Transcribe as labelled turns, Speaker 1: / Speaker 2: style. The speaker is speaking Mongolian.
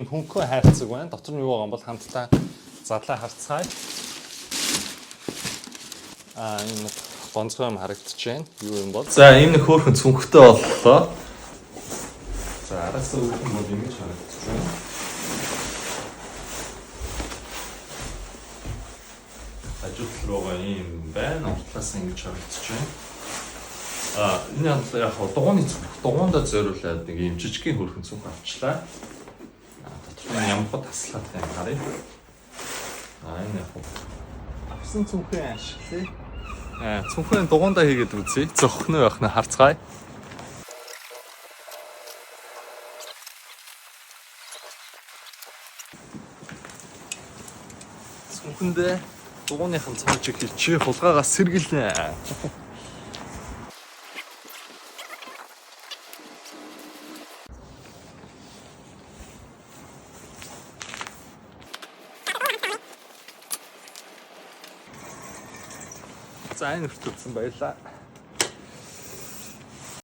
Speaker 1: Хөнгөө хайрцаг байна. Дотор нь юу байгаа юм бол хамтдаа задлаа харцгаая. Энэ гонцгой юм харагдаж байна. Юу юм бол? За, энэ нэг хөөрхөн цүнхтэй боллоо. За, араас нь үгүй бол ингэж харагдаж байна. Ажил руугаа юм байна. Уртлаас ингэж харагдаж байна. Энэ яг дугууны цүнх. Дугуундаа зориулаад нэг юм жижигхэн хөөрхөн цүнх авчлаа. Ямар таслаад байна харъя. Энэ яг авсан цүнхээ ашиглая. Цүнхээ дугуундаа хийгээд үзье. Зохно байх нь харцгаая. Цүнхэндээ дугууныхан цаажиг хилчээ хулгаагаас сэргэлнэ. За энэ хүртэл үзсэн баярлаа.